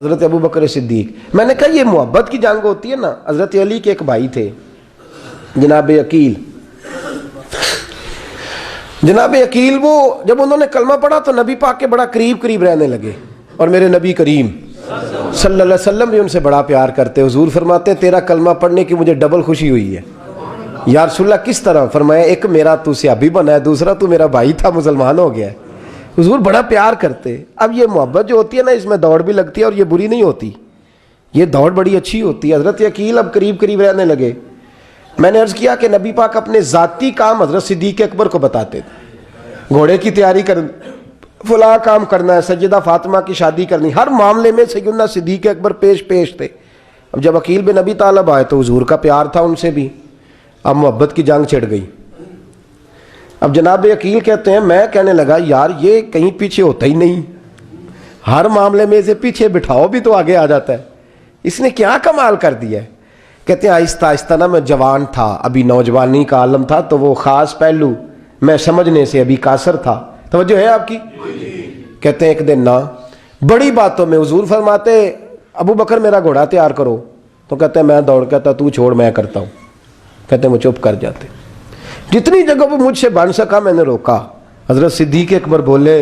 حضرت ابو بکر صدیق. میں نے کہا یہ محبت کی جنگ ہوتی ہے نا. حضرت علی کے ایک بھائی تھے جناب عقیل. جناب عقیل وہ جب انہوں نے کلمہ پڑھا تو نبی پاک کے بڑا قریب رہنے لگے, اور میرے نبی کریم صلی اللہ علیہ وسلم بھی ان سے بڑا پیار کرتے. حضور فرماتے ہیں تیرا کلمہ پڑھنے کی مجھے ڈبل خوشی ہوئی ہے. یا رسول اللہ کس طرح؟ فرمایا ایک میرا تو صحابی بنا ہے, دوسرا تو میرا بھائی تھا مسلمان ہو گیا ہے. حضور بڑا پیار کرتے. اب یہ محبت جو ہوتی ہے نا, اس میں دوڑ بھی لگتی ہے اور یہ بری نہیں ہوتی, یہ دوڑ بڑی اچھی ہوتی ہے. حضرت عقیل اب قریب رہنے لگے. میں نے عرض کیا کہ نبی پاک اپنے ذاتی کام حضرت صدیق اکبر کو بتاتے تھے. گھوڑے کی تیاری کر, فلاں کام کرنا ہے, سیدہ فاطمہ کی شادی کرنی, ہر معاملے میں سیدنا صدیق اکبر پیش تھے. اب جب عقیل بن ابی طالب آئے تو حضور کا پیار تھا ان سے بھی, اب محبت کی جنگ چھڑ گئی. اب جناب عقیل کہتے ہیں میں کہنے لگا یار یہ کہیں پیچھے ہوتا ہی نہیں, ہر معاملے میں اسے پیچھے بٹھاؤ بھی تو آگے آ جاتا ہے, اس نے کیا کمال کر دیا ہے. کہتے ہیں آہستہ نا میں جوان تھا, ابھی نوجوانی کا عالم تھا, تو وہ خاص پہلو میں سمجھنے سے ابھی قاصر تھا. توجہ ہے آپ کی؟ کہتے ہیں ایک دن نا بڑی باتوں میں حضور فرماتے ابو بکر میرا گھوڑا تیار کرو, تو کہتے ہیں میں دوڑ, کہتا تو چھوڑ میں کرتا ہوں. کہتے ہیں وہ چپ کر جاتے. جتنی جگہ وہ مجھ سے بن سکا میں نے روکا. حضرت صدیق اکبر بولے,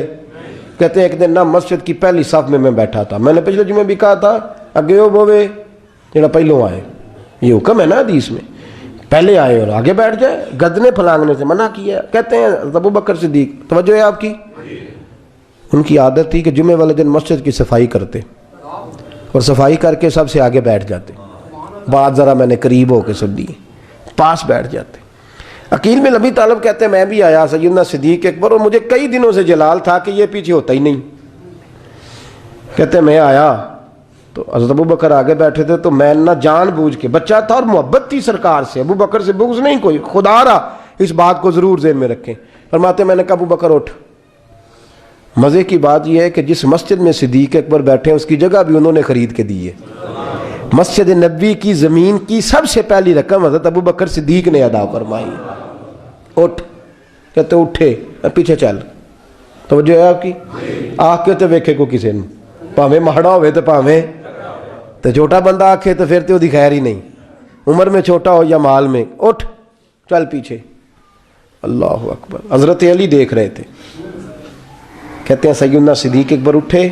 کہتے ہیں ایک دن نا مسجد کی پہلی صف میں بیٹھا تھا. میں نے پچھلے جمعے بھی کہا تھا اگے ہو بوے جڑا پہلوں آئے, یہ حکم ہے نا حدیث میں, پہلے آئے اور آگے بیٹھ جائے, گدنے پھلانگنے سے منع کیا. کہتے ہیں ابو بکر صدیق, توجہ ہے آپ کی, ان کی عادت تھی کہ جمعے والے دن مسجد کی صفائی کرتے اور صفائی کر کے سب سے آگے بیٹھ جاتے. بات ذرا میں نے قریب ہو کے سن دی, پاس بیٹھ جاتے. عقیل بن ابی طالب کہتے ہیں میں بھی آیا سیدنا صدیق اکبر, اور مجھے کئی دنوں سے جلال تھا کہ یہ پیچھے ہوتا ہی نہیں. کہتے ہیں میں آیا تو حضرت ابو بکر آگے بیٹھے تھے, تو میں نہ جان بوجھ کے, بچہ تھا اور محبت تھی سرکار سے, ابو بکر سے بغض نہیں کوئی, خدا رہا اس بات کو ضرور ذہن میں رکھیں. فرماتے میں نے کہا ابو بکر اٹھ. مزے کی بات یہ ہے کہ جس مسجد میں صدیق اکبر بیٹھے ہیں اس کی جگہ بھی انہوں نے خرید کے دی ہے. مسجد نبوی کی زمین کی سب سے پہلی رقم حضرت ابو بکر صدیق نے ادا فرمائی. اٹھ. کہتے اٹھے, پیچھے چل. توجہ ہے آپ کی؟ آنکھ کے تو ویکھے کو کسی نے, پاویں ماڑا ہوئے تو پاویں تو چھوٹا بندہ آکھے تو پھر تو دی خیر ہی نہیں, عمر میں چھوٹا ہو یا مال میں. اٹھ چل پیچھے. اللہ اکبر. حضرت علی دیکھ رہے تھے. کہتے ہیں سیدنا صدیق اکبر اٹھے,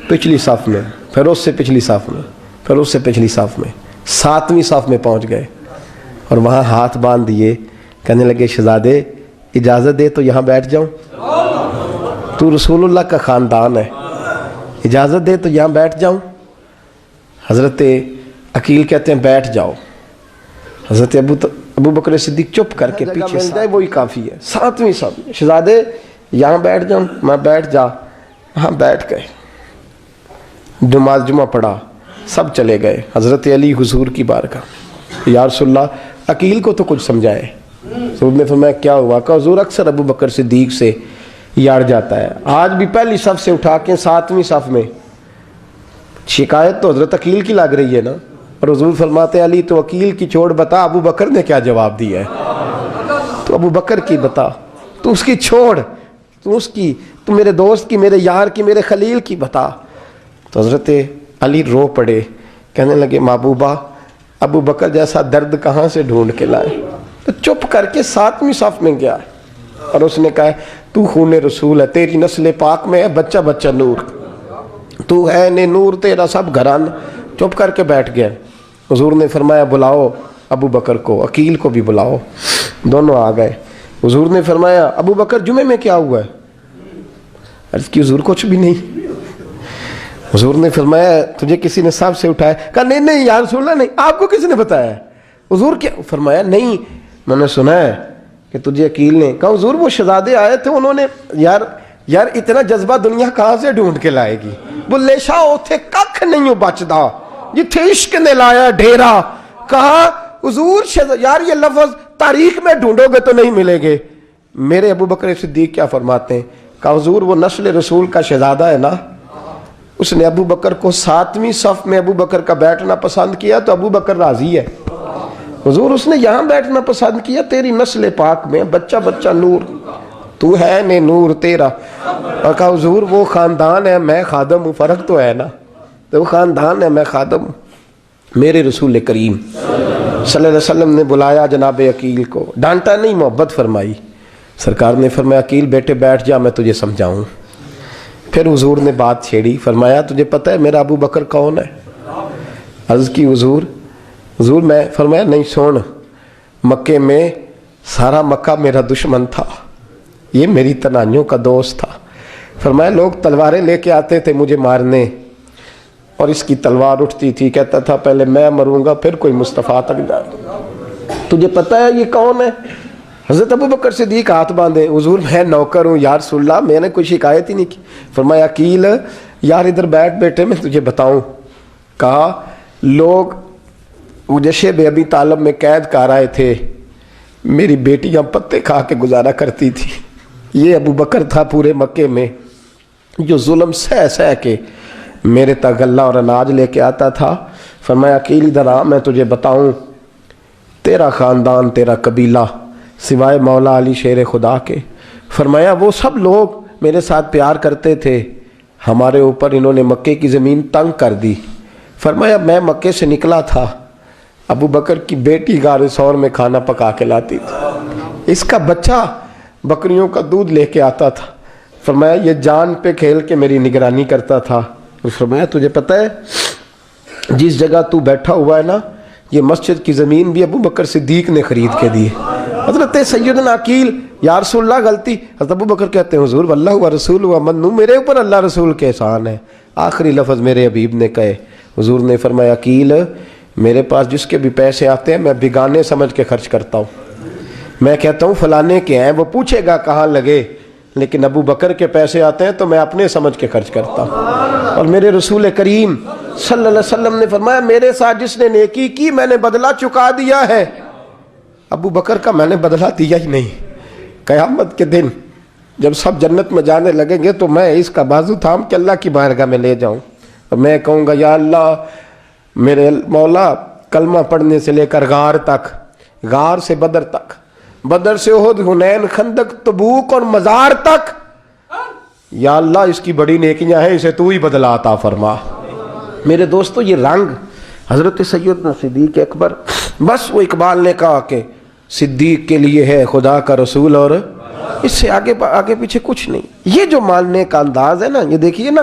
پچھلی صف میں, پھر اس سے پچھلی صف میں, پھر اس سے پچھلی صف میں, 7ویں صف میں پہنچ گئے اور وہاں ہاتھ باندھ دیے. کہنے لگے شہزادے اجازت دے تو یہاں بیٹھ جاؤں, تو رسول اللہ کا خاندان ہے, اجازت دے تو یہاں بیٹھ جاؤں. حضرت عقیل کہتے ہیں بیٹھ جاؤ. حضرت ابو بکر صدیق چپ کر کے پیچھے مل جائے وہی کافی ہے. 7ویں صف میں شہزادے یہاں بیٹھ جاؤں. میں بیٹھ جا. ہاں بیٹھ گئے. نماز جمعہ پڑھا, سب چلے گئے. حضرت علی حضور کی بارگاہ, یا رسول اللہ عقیل کو تو کچھ سمجھائے. حضور نے فرمایا کیا ہوا؟ کہ حضور اکثر ابو بکر صدیق سے یاڑ جاتا ہے, آج بھی پہلی صف سے اٹھا کے 7ویں صف میں. شکایت تو حضرت عقیل کی لگ رہی ہے نا, اور حضور فرماتے علی تو عقیل کی چھوڑ, بتا ابو بکر نے کیا جواب دیا ہے. تو ابو بکر کی بتا, تو اس کی چھوڑ, تو اس کی, تو میرے دوست کی, میرے یار کی, میرے خلیل کی بتا. تو حضرت علی رو پڑے. کہنے لگے محبوبہ ابو بکر جیسا درد کہاں سے ڈھونڈ کے لائے. تو چپ کر کے 7ویں صف میں گیا اور اس نے کہا تو خون رسول ہے, تیری نسل پاک میں ہے بچہ بچہ نور, تو ہے نے نور تیرا سب گھران. چپ کر کے بیٹھ گیا. حضور نے فرمایا بلاؤ ابو بکر کو, عقیل کو بھی بلاؤ. دونوں آ گئے. حضور نے فرمایا ابو بکر جمعے میں کیا ہوا ہے؟ عرض کی حضور کچھ بھی نہیں. حضور نے فرمایا تجھے کسی نے صف سے اٹھایا؟ کہا نہیں یا رسول اللہ نہیں. آپ کو کسی نے بتایا؟ حضور کیا؟ فرمایا نہیں میں نے سنا ہے کہ تجھے عقیل نے. کہا حضور وہ شہزادے آئے تھے, انہوں نے یار اتنا جذبہ دنیا کہاں سے ڈھونڈ کے لائے گی. بلے شاہ اوتھے ککھ نہیں بچدا جتھے عشق نے لایا ڈھیرا. کہا حضور یار یہ لفظ تاریخ میں ڈھونڈو گے تو نہیں ملے گے. میرے ابو بکر صدیق کیا فرماتے ہیں؟ کہا حضور وہ نسل رسول کا شہزادہ ہے نا, اس نے ابو بکر کو 7ویں صف میں ابو بکر کا بیٹھنا پسند کیا تو ابو بکر راضی ہے. حضور اس نے یہاں بیٹھنا پسند کیا, تیری نسل پاک میں بچہ بچہ نور, تو ہے نے نور تیرا. اور کہا حضور وہ خاندان ہے, میں خادم ہوں, فرق تو ہے نا. تو وہ خاندان ہے، میں خادم ہوں۔ میرے رسول کریم صلی اللہ علیہ وسلم نے بلایا جناب عقیل کو، ڈانٹا نہیں، محبت فرمائی۔ سرکار نے فرمایا عقیل بیٹے بیٹھ جا، میں تجھے سمجھاؤں۔ پھر حضور نے بات چھیڑی، فرمایا تجھے پتہ ہے میرا ابو بکر کون ہے؟ عرض کی حضور میں، فرمایا نہیں سن، مکے میں سارا مکہ میرا دشمن تھا، یہ میری تنہائیوں کا دوست تھا۔ فرمایا لوگ تلواریں لے کے آتے تھے مجھے مارنے، اور اس کی تلوار اٹھتی تھی، کہتا تھا پہلے میں مروں گا پھر کوئی مصطفیٰ تک جائے۔ تجھے پتہ ہے یہ کون ہے؟ حضرت ابو بکر صدیق ہاتھ باندھے، حضور میں نوکر ہوں یا رسول اللہ، میں نے کوئی شکایت ہی نہیں کی۔ فرمایا عقیل یار ادھر بیٹھ بیٹے، میں تجھے بتاؤں۔ کہا لوگ مجھے شیب ابی طالب میں قید کر آئے تھے، میری بیٹیاں پتے کھا کے گزارا کرتی تھی۔ یہ ابو بکر تھا پورے مکے میں جو ظلم سہ سہ کے میرے تک غلہ اور اناج لے کے آتا تھا۔ فرمایا عقیل ادھر آ، میں تجھے بتاؤں، تیرا خاندان تیرا قبیلہ سوائے مولا علی شیر خدا کے، فرمایا وہ سب لوگ میرے ساتھ پیار کرتے تھے، ہمارے اوپر انہوں نے مکے کی زمین تنگ کر دی۔ فرمایا میں مکے سے نکلا تھا، ابو بکر کی بیٹی غار ثور میں کھانا پکا کے لاتی تھی، اس کا بچہ بکریوں کا دودھ لے کے آتا تھا۔ فرمایا یہ جان پہ کھیل کے میری نگرانی کرتا تھا۔ فرمایا تجھے پتہ ہے جس جگہ تو بیٹھا ہوا ہے نا، یہ مسجد کی زمین بھی ابو بکر صدیق نے خرید کے دی۔ حضرت سیدنا عقیل یا رسول اللہ غلطی، حضرت ابو بکر کہتے ہیں حضور واللہ و رسول و منو، میرے اوپر اللہ رسول کے احسان ہے۔ آخری لفظ میرے حبیب نے کہے، حضور نے فرمایا عقیل میرے پاس جس کے بھی پیسے آتے ہیں میں بگانے سمجھ کے خرچ کرتا ہوں، میں کہتا ہوں فلانے کے ہیں، وہ پوچھے گا کہاں لگے، لیکن ابو بکر کے پیسے آتے ہیں تو میں اپنے سمجھ کے خرچ کرتا ہوں۔ اور میرے رسول کریم صلی اللہ علیہ وسلم نے فرمایا میرے ساتھ جس نے نیکی کی میں نے بدلہ چکا دیا ہے، ابو بکر کا میں نے بدلہ دیا ہی نہیں۔ قیامت کے دن جب سب جنت میں جانے لگیں گے تو میں اس کا بازو تھام کے اللہ کی بارگاہ میں لے جاؤں اور میں کہوں گا یا اللہ میرے مولا، کلمہ پڑھنے سے لے کر غار تک، غار سے بدر تک، بدر سے احد، حنین، خندق، تبوک اور مزار تک، یا اللہ اس کی بڑی نیکیاں ہیں، اسے تو ہی بدلا عطا فرما۔ میرے دوستو یہ رنگ حضرت سیدنا صدیق اکبر، بس وہ اقبال نے کہا کہ صدیق کے لیے ہے خدا کا رسول اور اس سے آگے پیچھے کچھ نہیں۔ یہ جو ماننے کا انداز ہے نا، یہ دیکھیے نا،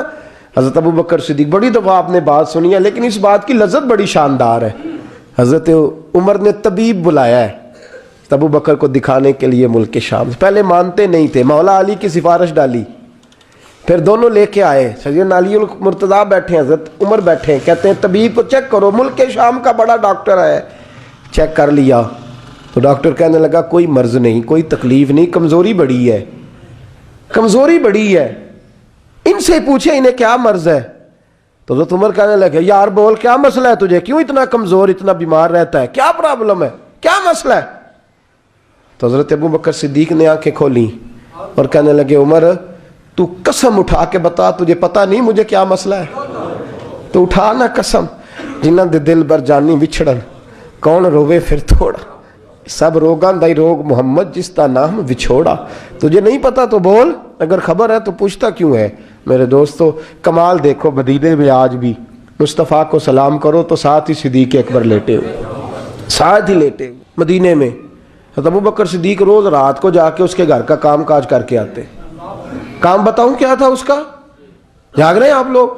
حضرت ابو بکر صدیق، بڑی دفعہ آپ نے بات سنی ہے لیکن اس بات کی لذت بڑی شاندار ہے۔ حضرت عمر نے طبیب بلایا ہے ابو بکر کو دکھانے کے لیے ملک شام، پہلے مانتے نہیں تھے، مولا علی کی سفارش ڈالی، پھر دونوں لے کے آئے، سیدنا علی المرتضیٰ بیٹھے ہیں، حضرت عمر بیٹھے ہیں، کہتے ہیں طبیب کو چیک کرو، ملک شام کا بڑا ڈاکٹر ہے۔ چیک کر لیا تو ڈاکٹر کہنے لگا کوئی مرض نہیں، کوئی تکلیف نہیں، کمزوری بڑی ہے، کمزوری بڑی ہے، ان سے پوچھے انہیں کیا مرض ہے۔ تو حضرت عمر کہنے لگے یار بول کیا مسئلہ ہے تجھے، کیوں اتنا کمزور، اتنا بیمار رہتا ہے، کیا پرابلم ہے، کیا مسئلہ ہے؟ تو حضرت ابو بکر صدیق نے آنکھیں کھولیں اور کہنے لگے عمر تو قسم اٹھا کے بتا، تجھے پتہ نہیں مجھے کیا مسئلہ ہے؟ تو اٹھا نا قسم، جنہ دے دل بر جانی بچھڑن، کون روے پھر تھوڑا، سب روگاں دائی روگ محمد جس کا نام وچھوڑا۔ تجھے نہیں پتا تو بول، اگر خبر ہے تو پوچھتا کیوں ہے؟ میرے دوستو کمال دیکھو، مدینے میں آج بھی مصطفیٰ کو سلام کرو تو ساتھ ہی صدیق اکبر لیٹے ہوئے، ساتھ ہی لیٹے ہوئے مدینے میں۔ ابو بکر صدیق روز رات کو جا کے اس کے گھر کا کام کاج کر کے آتے۔ کام بتاؤں کیا تھا اس کا؟ جاگ رہے ہیں آپ لوگ؟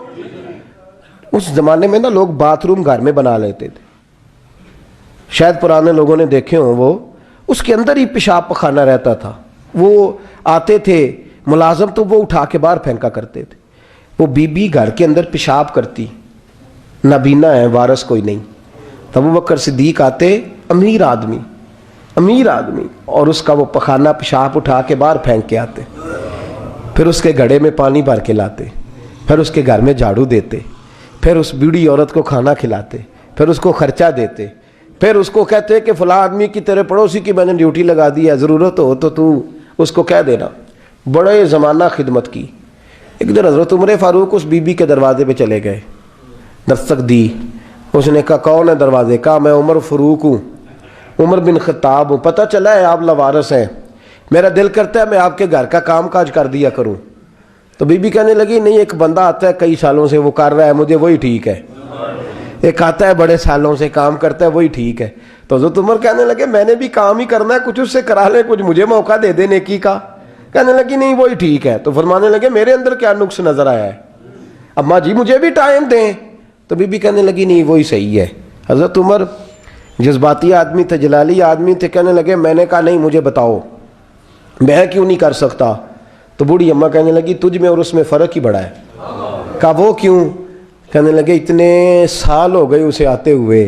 اس زمانے میں نا لوگ باتھ روم گھر میں بنا لیتے تھے، شاید پرانے لوگوں نے دیکھے ہوں، وہ اس کے اندر ہی پیشاب پخانہ رہتا تھا، وہ آتے تھے ملازم تو وہ اٹھا کے باہر پھینکا کرتے تھے۔ وہ بی بی گھر کے اندر پیشاب کرتی، نابینا ہے، وارث کوئی نہیں، ابو بکر صدیق آتے، امیر آدمی، اور اس کا وہ پخانہ پیشاب اٹھا کے باہر پھینک کے آتے، پھر اس کے گھڑے میں پانی بھر کے لاتے، پھر اس کے گھر میں جھاڑو دیتے، پھر اس بوڑھی عورت کو کھانا کھلاتے، پھر اس کو خرچہ دیتے، پھر اس کو کہتے کہ فلاں آدمی کی تیرے پڑوسی کی میں نے ڈیوٹی لگا دی ہے، ضرورت ہو تو اس کو کہہ دینا۔ بڑے زمانہ خدمت کی۔ ایک دن حضرت عمر فاروق اس بی بی کے دروازے پہ چلے گئے، دستک دی، اس نے کہا کون ہے دروازے؟ کہا میں عمر فاروق ہوں، عمر بن خطاب ہوں، پتہ چلا ہے آپ لوارث ہیں، میرا دل کرتا ہے میں آپ کے گھر کا کام کاج کر دیا کروں۔ تو بی بی کہنے لگی نہیں، ایک بندہ آتا ہے کئی سالوں سے وہ کر رہا ہے مجھے وہی ٹھیک ہے، ایک آتا ہے بڑے سالوں سے کام کرتا ہے وہی ٹھیک ہے۔ تو حضرت عمر کہنے لگے میں نے بھی کام ہی کرنا ہے، کچھ اس سے کرا لیں، کچھ مجھے موقع دے دے نیکی کا۔ کہنے لگی نہیں وہی ٹھیک ہے۔ تو فرمانے لگے میرے اندر کیا نقص نظر آیا ہے، اماں جی مجھے بھی ٹائم دیں۔ تو بی بی کہنے لگی نہیں وہی صحیح ہے۔ حضرت عمر جذباتی آدمی تھے، جلالی آدمی تھے، کہنے لگے میں نے کہا نہیں مجھے بتاؤ میں کیوں نہیں کر سکتا۔ تو بوڑھی اماں کہنے لگی تجھ میں اور اس میں فرق ہی بڑا ہے۔ کہا وہ کیوں؟ کہنے لگے اتنے سال ہو گئے اسے آتے ہوئے،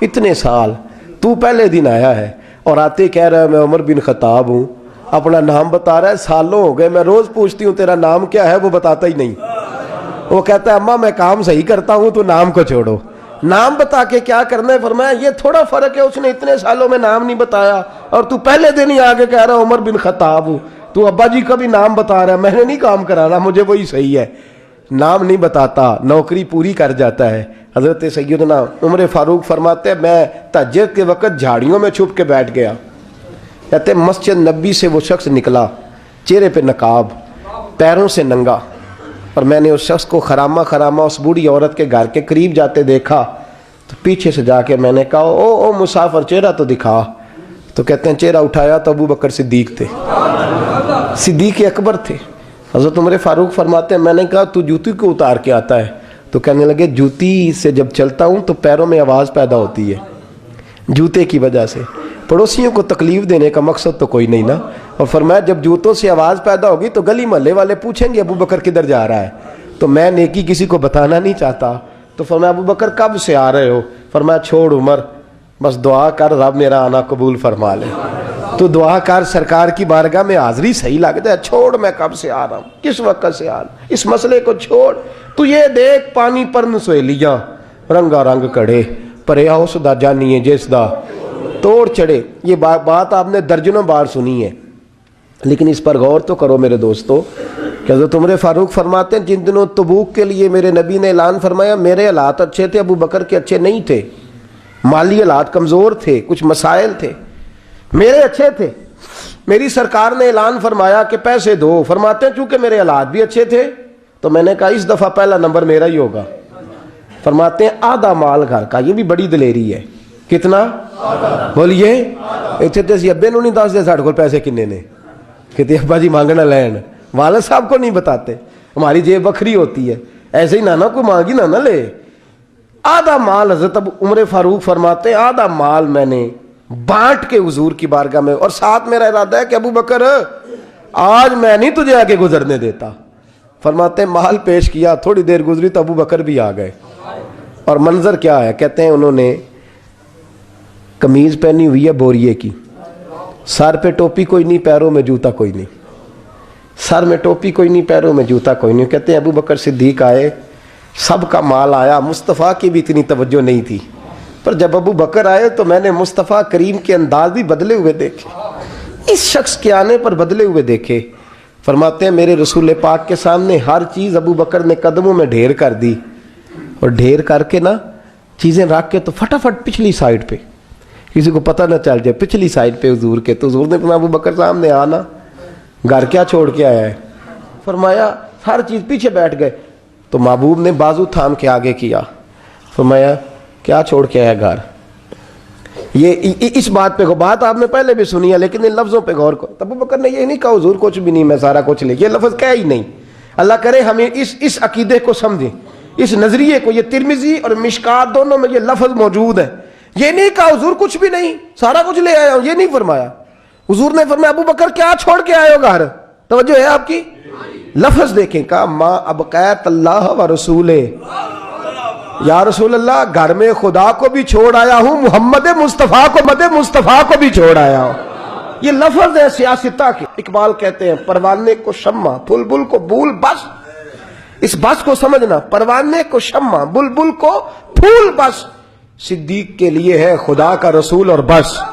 اتنے سال، تو پہلے دن آیا ہے اور آتے کہہ رہا ہے میں عمر بن خطاب ہوں، اپنا نام بتا رہا ہے، سالوں ہو گئے میں روز پوچھتی ہوں تیرا نام کیا ہے، وہ بتاتا ہی نہیں۔ وہ کہتا ہے اماں میں کام صحیح کرتا ہوں تو نام کو چھوڑو، نام بتا کے کیا کرنا ہے۔ فرمایا یہ تھوڑا فرق ہے، اس نے اتنے سالوں میں نام نہیں بتایا اور تو پہلے دن ہی آگے کہہ رہا عمر بن خطاب ہوں، تو ابا جی کا بھی نام بتا رہا ہے، میں نے نہیں کام کرانا، مجھے وہی صحیح ہے۔ نام نہیں بتاتا، نوکری پوری کر جاتا ہے۔ حضرت سیدنا عمر فاروق فرماتے ہیں میں تہجد کے وقت جھاڑیوں میں چھپ کے بیٹھ گیا، کہتے ہیں مسجد نبی سے وہ شخص نکلا، چہرے پہ نقاب، پیروں سے ننگا، اور میں نے اس شخص کو خرامہ خرامہ اس بوڑھی عورت کے گھر کے قریب جاتے دیکھا، تو پیچھے سے جا کے میں نے کہا او مسافر چہرہ تو دکھا۔ تو کہتے ہیں چہرہ اٹھایا تو ابو بکر صدیق تھے، صدیق اکبر تھے۔ حضرت عمر فاروق فرماتے ہیں میں نے کہا تو جوتی کو اتار کے آتا ہے؟ تو کہنے لگے جوتی سے جب چلتا ہوں تو پیروں میں آواز پیدا ہوتی ہے جوتے کی وجہ سے، پڑوسیوں کو تکلیف دینے کا مقصد تو کوئی نہیں نا۔ اور فرمایا جب جوتوں سے آواز پیدا ہوگی تو گلی محلے والے پوچھیں گے ابو بکر کدھر جا رہا ہے، تو میں نیکی کسی کو بتانا نہیں چاہتا۔ تو فرمایا ابو بکر کب سے آ رہے ہو؟ فرمایا چھوڑ عمر، بس دعا کر رب میرا آنا قبول فرما لے، تو دعا کر سرکار کی بارگاہ میں حاضری صحیح لگ جائے، چھوڑ میں کب سے آ رہا ہوں، کس وقت سے آ رہا ہوں، اس مسئلے کو چھوڑ، تو یہ دیکھ پانی پر نسویلیاں رنگا رنگ کڑے پرے اس دا جانی ہے جس دا توڑ چڑھے۔ یہ بات آپ نے درجنوں بار سنی ہے، لیکن اس پر غور تو کرو میرے دوستو کہ حضرت عمر فاروق فرماتے ہیں جن دنوں تبوک کے لیے میرے نبی نے اعلان فرمایا میرے حالات اچھے تھے، ابو بکر کے اچھے نہیں تھے، مالی حالات کمزور تھے، کچھ مسائل تھے، میرے اچھے تھے۔ میری سرکار نے اعلان فرمایا کہ پیسے دو، فرماتے ہیں چونکہ میرے حالات بھی اچھے تھے تو میں نے کہا اس دفعہ پہلا نمبر میرا ہی ہوگا۔ فرماتے ہیں آدھا مال گھر کا، یہ بھی بڑی دلیری ہے۔ کتنا؟ بولیے اتنے تو اسی ابے نو نہیں دس دے ساڑھے کو پیسے کنے نے، کہتے ابا جی مانگنا لین، والد صاحب کو نہیں بتاتے، ہماری جیب بکھری ہوتی ہے، ایسے ہی نانا کو مانگی نہ لے۔ آدھا مال حضرت عمر فاروق فرماتے ہیں آدھا مال میں نے بانٹ کے حضور کی بارگاہ میں، اور ساتھ میرا ارادہ ہے کہ ابو بکر آج میں نہیں تجھے آگے گزرنے دیتا۔ فرماتے ہیں مال پیش کیا، تھوڑی دیر گزری تو ابو بکر بھی آ گئے، اور منظر کیا ہے؟ کہتے ہیں انہوں نے قمیض پہنی ہوئی ہے بوریے کی، سر پہ ٹوپی کوئی نہیں، پیروں میں جوتا کوئی نہیں، سر میں ٹوپی کوئی نہیں، پیروں میں جوتا کوئی نہیں۔ کہتے ہیں ابو بکر صدیق آئے، سب کا مال آیا، مصطفیٰ کی بھی اتنی توجہ نہیں تھی، پر جب ابو بکر آئے تو میں نے مصطفیٰ کریم کے انداز بھی بدلے ہوئے دیکھے، اس شخص کے آنے پر بدلے ہوئے دیکھے۔ فرماتے ہیں میرے رسول پاک کے سامنے ہر چیز ابو بکر نے قدموں میں ڈھیر کر دی، اور ڈھیر کر کے نا چیزیں رکھ کے تو فٹافٹ پچھلی سائڈ پہ، کسی کو پتہ نہ چل جائے، پچھلی سائڈ پہ حضور کے۔ تو حضور نے فرمایا ابو بکر سامنے آنا، گھر کیا چھوڑ کے آیا ہے؟ فرمایا ہر چیز، پیچھے بیٹھ گئے۔ تو محبوب نے بازو تھام کے آگے کیا، فرمایا کیا چھوڑ کے آیا گھر؟ یہ اس بات پہ بات آپ نے پہلے بھی سنی ہے، لیکن ان لفظوں پہ غور کرو۔ ابو بکر نے یہ نہیں کہا حضور کچھ بھی نہیں میں سارا کچھ لے، یہ لفظ کہا ہی نہیں۔ اللہ کرے ہمیں اس عقیدے کو سمجھیں، اس نظریے کو۔ یہ ترمذی اور مشکات دونوں میں یہ لفظ موجود ہے۔ یہ نہیں کہا حضور کچھ بھی نہیں سارا کچھ لے آیا ہوں، یہ نہیں فرمایا۔ حضور نے فرمایا ابو بکر کیا چھوڑ کے آئے ہو گھر؟ توجہ ہے آپ کی؟ لفظ دیکھیں، کہا ما ابقیت اللہ و رسولہ، یا رسول اللہ گھر میں خدا کو بھی چھوڑ آیا ہوں، محمد مصطفیٰ کو بھی چھوڑ آیا ہوں۔ یہ لفظ ہے سیاستہ کے۔ اقبال کہتے ہیں پروانے کو شمع بلبل کو بھول، بس اس بس کو سمجھنا، پروانے کو شمع بلبل کو پھول، بس صدیق کے لیے ہے خدا کا رسول اور بس۔